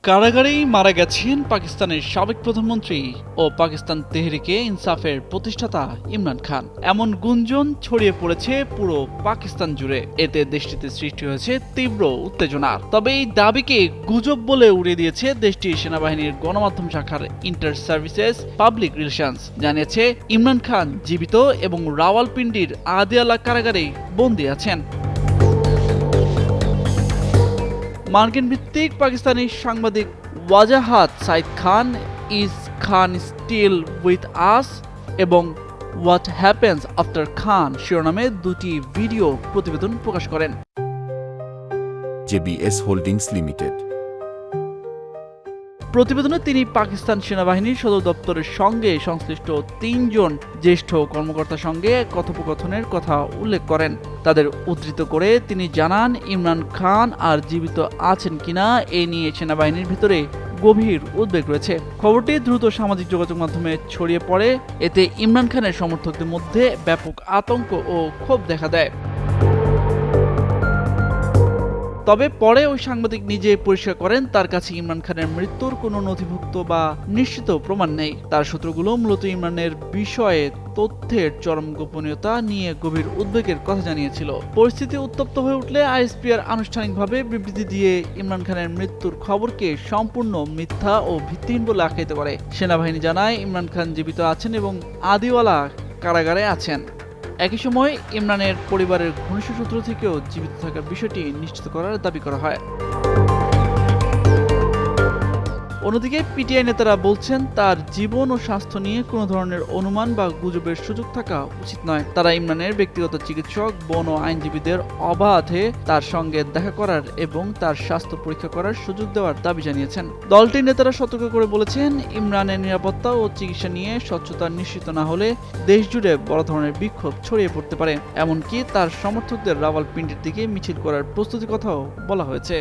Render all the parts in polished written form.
কারাগারেই মারা গেছেন পাকিস্তানের সাবেক প্রধানমন্ত্রী ও পাকিস্তান তেহরিকে ইনসাফের প্রতিষ্ঠাতা ইমরান খান। এমন গুঞ্জন ছড়িয়ে পড়েছে পুরো পাকিস্তান জুড়ে। এতে দেশটিতে সৃষ্টি হয়েছে তীব্র উত্তেজনা। তবে এই দাবিকে গুজব বলে উড়িয়ে দিয়েছে দেশটির সেনাবাহিনীর গণমাধ্যম শাখার ইন্টার সার্ভিসেস পাবলিক রিলেশনস। জানিয়েছে ইমরান খান জীবিত এবং রাওয়ালপিন্ডির আদিয়ালা কারাগারেই বন্দী আছেন। মার্কিন ভিত্তিক পাকিস্তানি সাংবাদিক Wajahat Saeed Khan, is Khan still with us এবং হোয়াট হ্যাপেন্স আফটার খান শিরোনামে দুটি ভিডিও প্রতিবেদন প্রকাশ করেন। জেবিএস হোল্ডিংস লিমিটেড প্রতিবেদনে তিনি পাকিস্তান সেনাবাহিনীর সদর দপ্তরের সঙ্গে সংশ্লিষ্ট ৩ জন জ্যেষ্ঠ কর্মকর্তার সঙ্গে কথোপকথনের কথা উল্লেখ করেন। তাদের উদ্ধৃত করে তিনি জানান, ইমরান খান আর জীবিত আছেন কিনা এ নিয়ে সেনাবাহিনীর ভিতরে গভীর উদ্বেগ রয়েছে। খবরটি দ্রুত সামাজিক যোগাযোগ মাধ্যমে ছড়িয়ে পড়ে। এতে ইমরান খানের সমর্থকদের মধ্যে ব্যাপক আতঙ্ক ও ক্ষোভ দেখা দেয়। তবে পরে ওই সাংবাদিক নিজে পরিষ্কার করেন, তার কাছে ইমরান খানের মৃত্যুর কোনো নথিভুক্ত বা নিশ্চিত প্রমাণ নেই। তার সূত্রগুলো মূলত ইমরানের বিষয়ে তথ্যের চরম গোপনীয়তা নিয়ে গভীর উদ্বেগের কথা জানিয়েছিল। পরিস্থিতি উত্তপ্ত হয়ে উঠলে আইএসপিআর আনুষ্ঠানিকভাবে বিবৃতি দিয়ে ইমরান খানের মৃত্যুর খবরকে সম্পূর্ণ মিথ্যা ও ভিত্তিহীন বলে আখ্যায়িত করে। সেনাবাহিনী জানায়, ইমরান খান জীবিত আছেন এবং আদিওয়ালা কারাগারে আছেন। একই সময় ইমরানের পরিবারের ঘনিষ্ঠ সূত্র থেকেও জীবিত থাকার বিষয়টি নিশ্চিত করার দাবি করা হয়। অন্যদিকে পিটিআই নেতারা বলছেন, তার জীবন ও স্বাস্থ্য নিয়ে কোনো ধরনের অনুমান বা গুজবের সুযোগ থাকা উচিত নয়। তারা ইমরানের ব্যক্তিগত চিকিৎসক, বন ও আইনজীবীদের অবাধে তার সঙ্গে দেখা করার এবং তার স্বাস্থ্য পরীক্ষা করার সুযোগ দেওয়ার দাবি জানিয়েছেন। দলটির নেতারা সতর্ক করে বলেছেন, ইমরানের নিরাপত্তা ও চিকিৎসা নিয়ে স্বচ্ছতা নিশ্চিত না হলে দেশ জুড়ে বড় ধরনের বিক্ষোভ ছড়িয়ে পড়তে পারে। এমনকি তার সমর্থকদের রাওয়ালপিন্ডির দিকে মিছিল করার প্রস্তুতির কথাও বলা হয়েছে।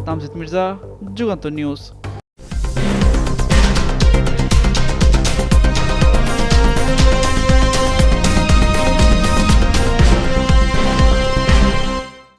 তামজিদ মির্জা, যুগান্তর নিউজ।